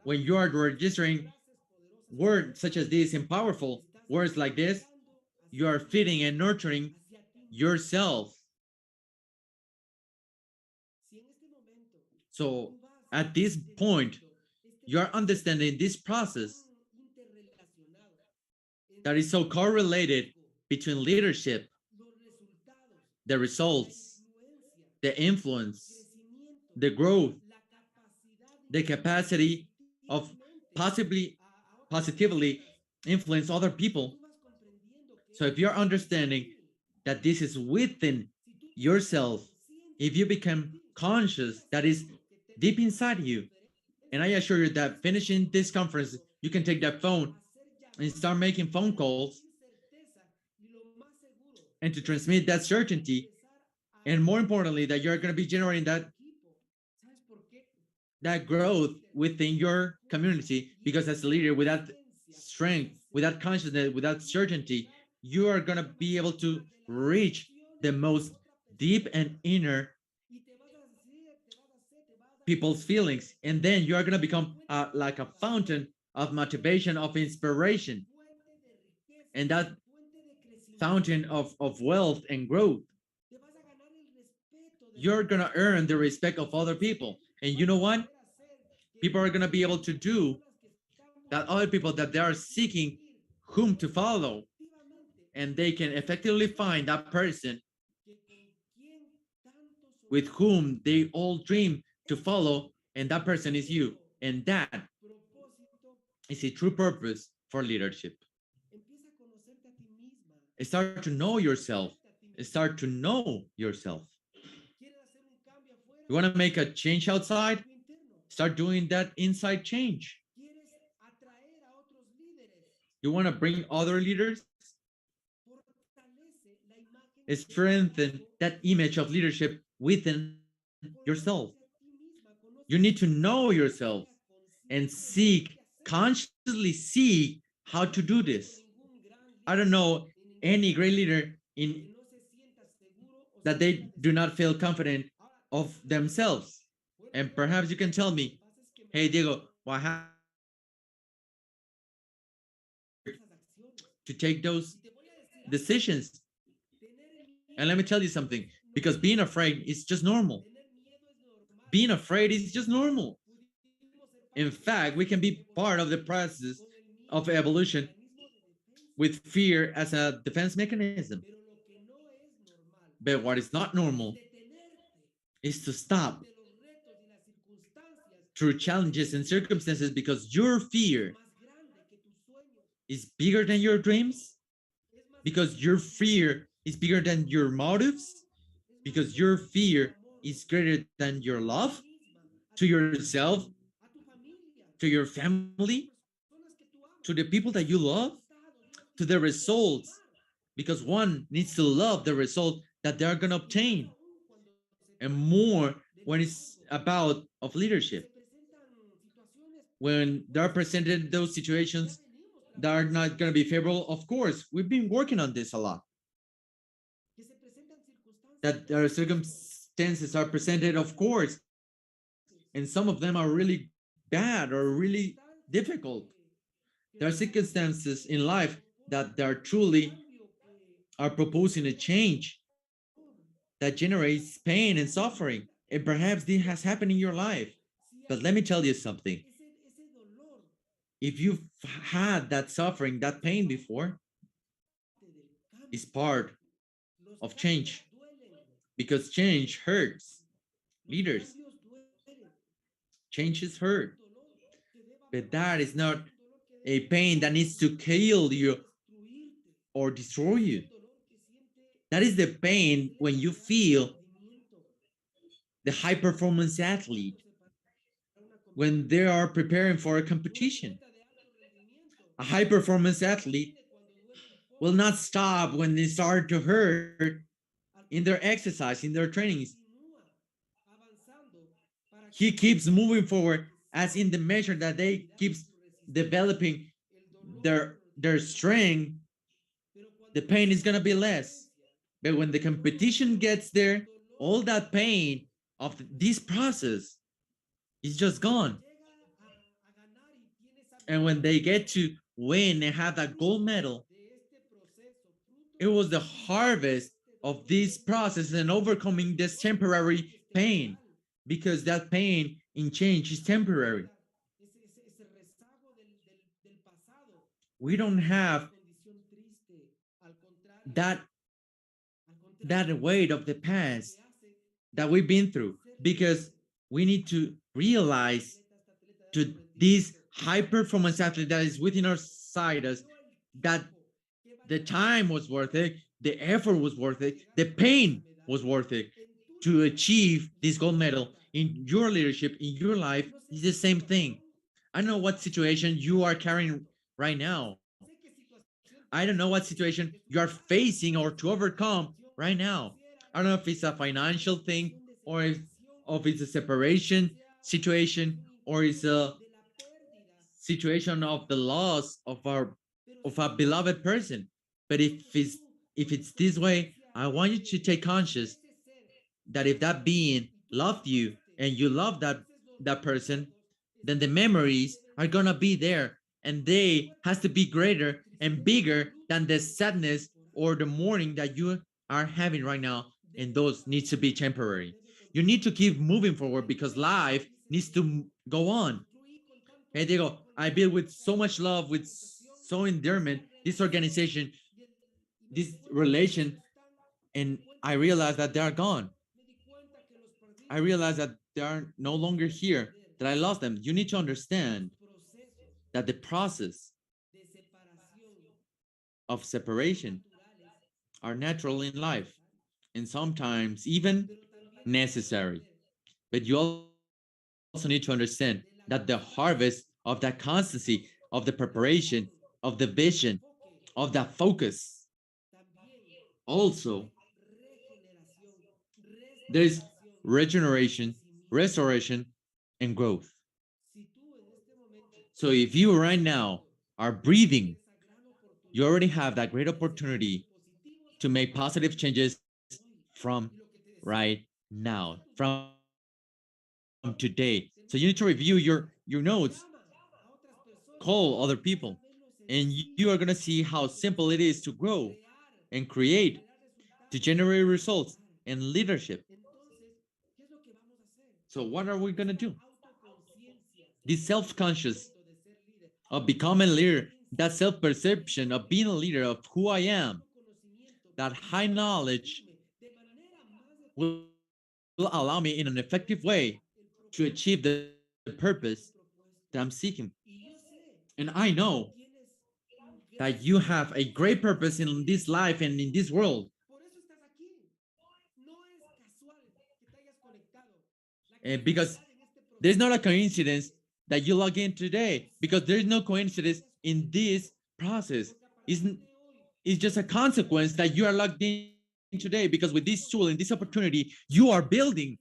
when you are registering words such as this and powerful words like this, you are feeding and nurturing yourself. So at this point, you are understanding this process that is so correlated between leadership, the results, the influence, the growth, the capacity of positively influence other people. So if you're understanding that this is within yourself, if you become conscious that is deep inside you, and I assure you that finishing this conference, you can take that phone and start making phone calls and to transmit that certainty. And more importantly, that you're going to be generating that growth within your community, because as a leader, without strength, without consciousness, without certainty, you are going to be able to reach the most deep and inner people's feelings. And then you are going to become like a fountain of motivation, of inspiration, and that fountain of wealth and growth. You're going to earn the respect of other people. And you know what? People are going to be able to do that other people that they are seeking whom to follow. And they can effectively find that person with whom they all dream to follow. And that person is you. And that is a true purpose for leadership. Start to know yourself. Start to know yourself. You want to make a change outside? Start doing that inside change. You want to bring other leaders? Strengthen that image of leadership within yourself. You need to know yourself and consciously seek how to do this. I don't know any great leader that they do not feel confident of themselves. And perhaps you can tell me, hey, Diego, what happened to take those decisions? And let me tell you something, because being afraid is just normal. Being afraid is just normal. In fact, we can be part of the process of evolution with fear as a defense mechanism. But what is not normal is to stop through challenges and circumstances because your fear is bigger than your dreams, because your fear is bigger than your motives, because your fear is greater than your love to yourself, to your family, to the people that you love, to the results, because one needs to love the result that they're going to obtain, and more when it's about of leadership. When there are presented those situations that are not going to be favorable, of course, we've been working on this a lot. That there are circumstances are presented, of course, and some of them are really bad or really difficult. There are circumstances in life that they are truly are proposing a change that generates pain and suffering. And perhaps this has happened in your life. But let me tell you something. If you've had that suffering, that pain before, it's part of change. Because change hurts. Leaders, change is hurt. But that is not a pain that needs to kill you or destroy you. That is the pain when you feel the high performance athlete when they are preparing for a competition. A high performance athlete will not stop when they start to hurt in their exercise, in their trainings. He keeps moving forward as in the measure that they keeps developing their strength, the pain is going to be less. But when the competition gets there, all that pain of this process is just gone. And when they get to win and have that gold medal, it was the harvest of this process and overcoming this temporary pain, because that pain in change is temporary. We don't have that weight of the past that we've been through, because we need to realize to this high performance athlete that is within our side us that the time was worth it, the effort was worth it, the pain was worth it to achieve this gold medal. In your leadership, in your life, is the same thing. I don't know what situation you are carrying right now. I don't know what situation you are facing or to overcome right now. I don't know if it's a financial thing, or if it's a separation situation, or it's a situation of the loss of a beloved person. But if it's this way, I want you to take conscious that if that being loved you and you love that person, then the memories are gonna be there, and they has to be greater and bigger than the sadness or the mourning that you are having right now, and those needs to be temporary. You need to keep moving forward because life needs to go on. Hey Diego, I built with so much love, with so endearment, this organization, this relation, and I realized that they are gone. I realized that they are no longer here, that I lost them. You need to understand that the process of separation are natural in life and sometimes even necessary. But you also need to understand that the harvest of that constancy, of the preparation, of the vision, of that focus, also there is regeneration, restoration, and growth. So if you right now are breathing, you already have that great opportunity to make positive changes from right now, from today. So you need to review your notes, call other people, and you are going to see how simple it is to grow and create, to generate results and leadership. So what are we going to do? This self-conscious of becoming a leader, that self-perception of being a leader of who I am, that high knowledge will allow me in an effective way to achieve the purpose that I'm seeking. And I know that you have a great purpose in this life and in this world. And because there's not a coincidence that you log in today, because there's no coincidence in this process. It's just a consequence that you are logged in today, because with this tool and this opportunity, you are building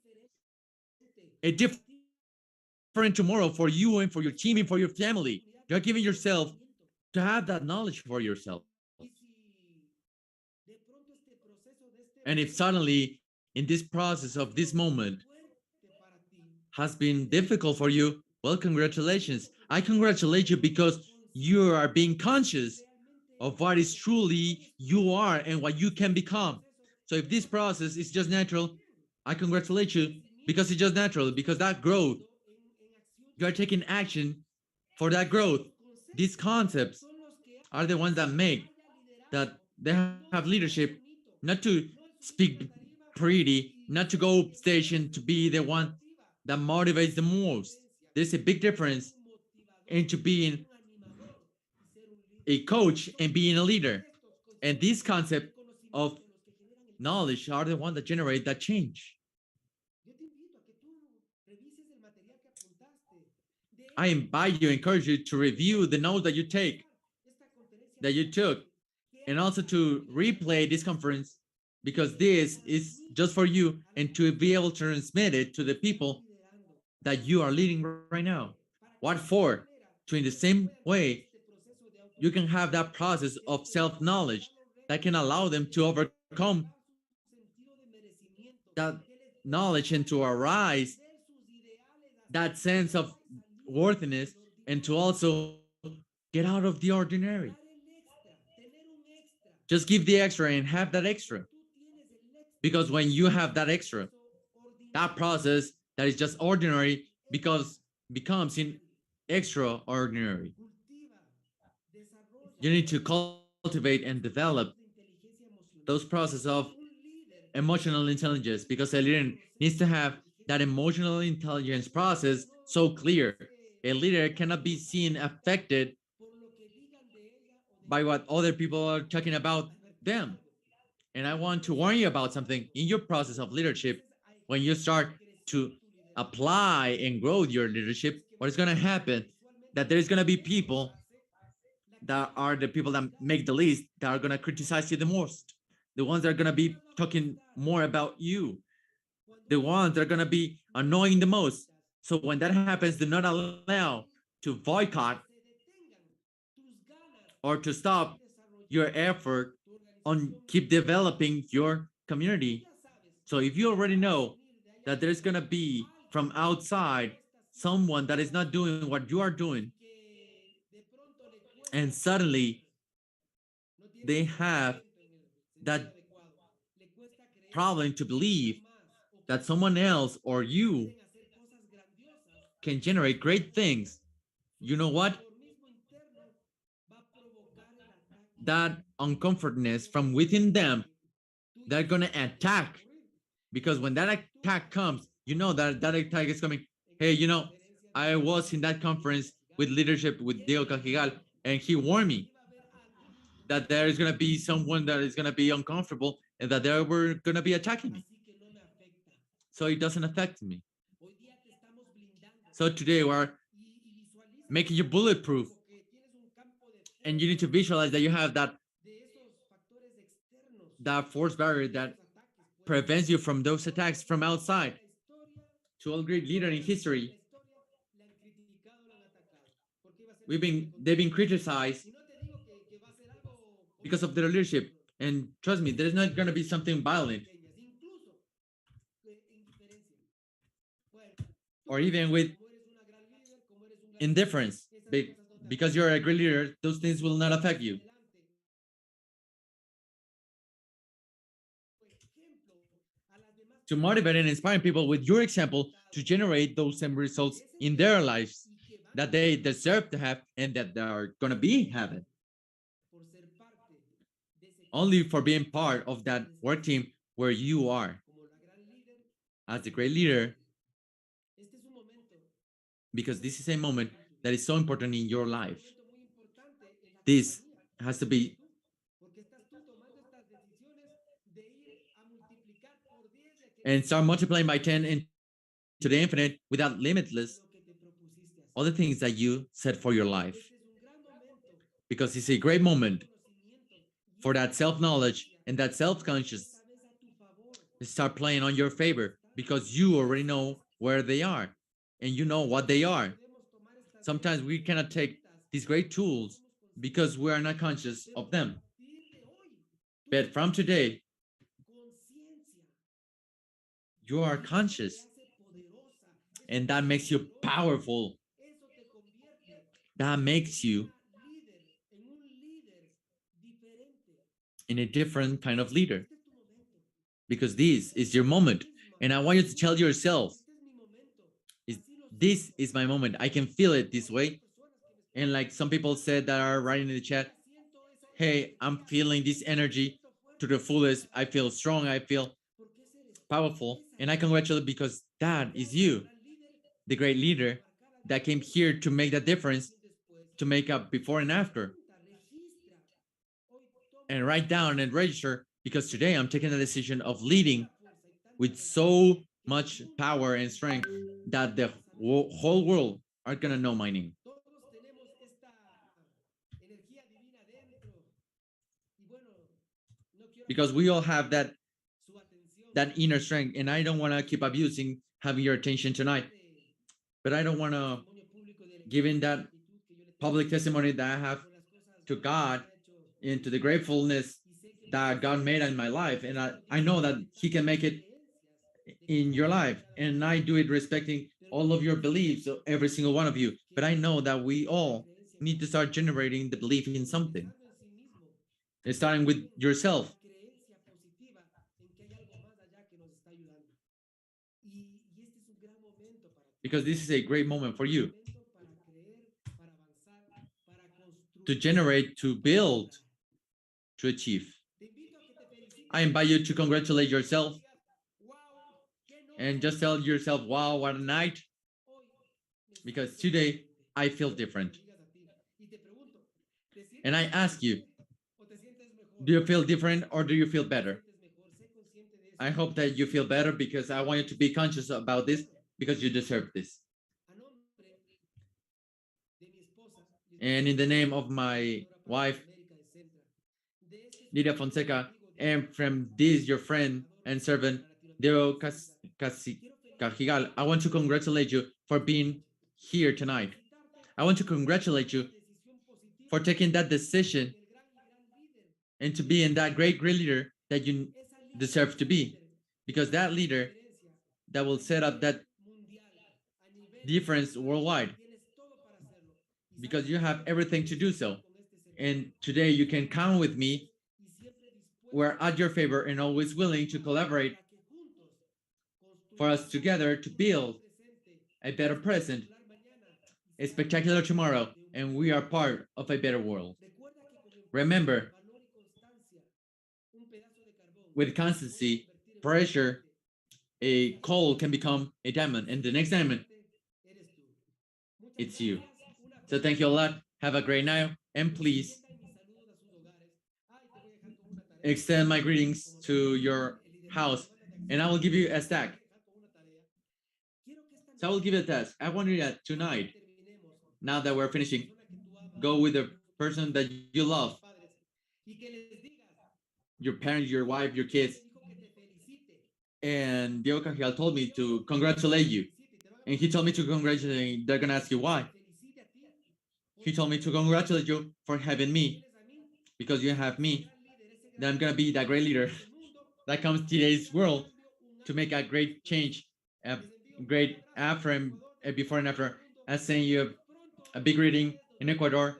a different tomorrow for you and for your team and for your family. You're giving yourself to have that knowledge for yourself. And if suddenly in this process of this moment has been difficult for you, well, congratulations. I congratulate you because you are being conscious of what is truly you are and what you can become. So if this process is just natural, I congratulate you because it's just natural, because that growth, you are taking action for that growth. These concepts are the ones that make that they have leadership, not to speak pretty, not to go station to be the one that motivates the most. There's a big difference into being a coach and being a leader. And this concept of knowledge are the ones that generate that change. I invite you, encourage you to review the notes that you took, and also to replay this conference, because this is just for you and to be able to transmit it to the people that you are leading right now. What for? To in the same way, you can have that process of self-knowledge that can allow them to overcome that knowledge and to arise that sense of worthiness, and to also get out of the ordinary. Just give the extra and have that extra. Because when you have that extra, that process that is just ordinary because becomes in extraordinary. You need to cultivate and develop those processes of emotional intelligence, because a leader needs to have that emotional intelligence process so clear. A leader cannot be seen affected by what other people are talking about them. And I want to warn you about something in your process of leadership. When you start to apply and grow your leadership, what is going to happen? That there's going to be people that are the people that make the least that are going to criticize you the most. The ones that are going to be talking more about you. The ones that are going to be annoying the most. So when that happens, do not allow to boycott or to stop your effort on keep developing your community. So if you already know that there's gonna be from outside someone that is not doing what you are doing, and suddenly they have that problem to believe that someone else or you can generate great things, you know what? That uncomfortness from within them, they're gonna attack, because when that attack comes, you know that that attack is coming. Hey, you know, I was in that conference with leadership with Diego Cajigal, and he warned me that there is gonna be someone that is gonna be uncomfortable and that they were gonna be attacking me. So it doesn't affect me. So today we're making you bulletproof, and you need to visualize that you have that force barrier that prevents you from those attacks from outside. To all great leaders in history, they've been criticized because of their leadership. And trust me, there's not gonna be something violent or even with indifference. Because you're a great leader, those things will not affect you. To motivate and inspire people with your example to generate those same results in their lives that they deserve to have and that they are going to be having. Only for being part of that work team where you are as a great leader, because this is a moment that is so important in your life. This has to be, and start multiplying by 10 into the infinite without limitless all the things that you set for your life. Because it's a great moment for that self-knowledge and that self-conscious to start playing on your favor, because you already know where they are and you know what they are. Sometimes we cannot take these great tools because we are not conscious of them. But from today, you are conscious, and that makes you powerful. That makes you in a different kind of leader, because this is your moment. And I want you to tell yourself, this is my moment. I can feel it this way. And like some people said that are writing in the chat, hey, I'm feeling this energy to the fullest. I feel strong. I feel powerful. And I congratulate, because that is you, the great leader that came here to make that difference, to make up before and after. And write down and register, because today I'm taking the decision of leading with so much power and strength that the whole world are going to know my name. Because we all have that inner strength, and I don't want to keep abusing having your attention tonight, but I don't want to give in that public testimony that I have to God, into the gratefulness that God made in my life, and I know that he can make it in your life, and I do it respecting all of your beliefs, every single one of you. But I know that we all need to start generating the belief in something, starting with yourself, because this is a great moment for you to generate, to build, to achieve. I invite you to congratulate yourself and just tell yourself, wow, what a night, because today I feel different. And I ask you, do you feel different or do you feel better? I hope that you feel better, because I want you to be conscious about this, because you deserve this. And in the name of my wife, Lidia Fonseca, and from this, your friend and servant, Diego Cajigal, I want to congratulate you for being here tonight. I want to congratulate you for taking that decision and to be in that great leader that you deserve to be, because that leader that will set up that difference worldwide, because you have everything to do so. And today you can count with me. We're at your favor and always willing to collaborate for us together to build a better present, a spectacular tomorrow, and we are part of a better world. Remember, with constancy, pressure, a coal can become a diamond, and the next diamond, it's you. So thank you a lot. Have a great night, and please extend my greetings to your house, and I will give you a stack. So I will give you a task. I want you that tonight, now that we're finishing, go with the person that you love, your parents, your wife, your kids. And Diego Cajigal told me to congratulate you. And he told me to congratulate you. They're going to ask you why. He told me to congratulate you for having me, because you have me. Then I'm going to be that great leader that comes to today's world to make a great change, a great after and before and after. I send you a big greeting in Ecuador.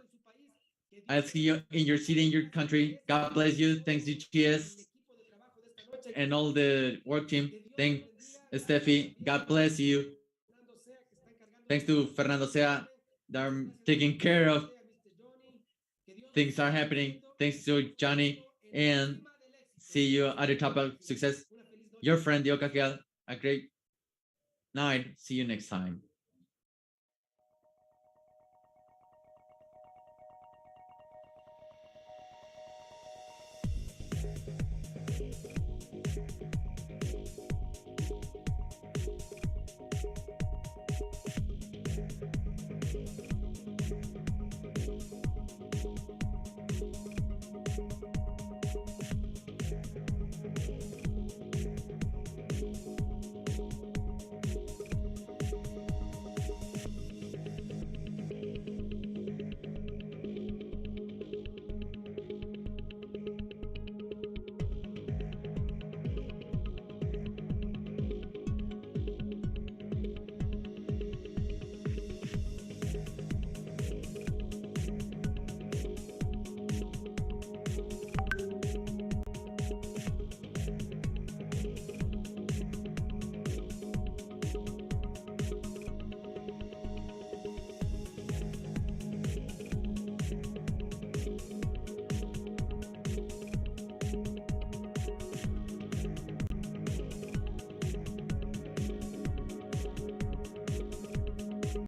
I'll see you in your city, in your country. God bless you. Thanks, DTS and all the work team. Thanks, Steffi. God bless you. Thanks to Fernando Sea that are taking care of things are happening. Thanks to Johnny, and see you at the top of success. Your friend Dio Cajigal. A great night. See you next time.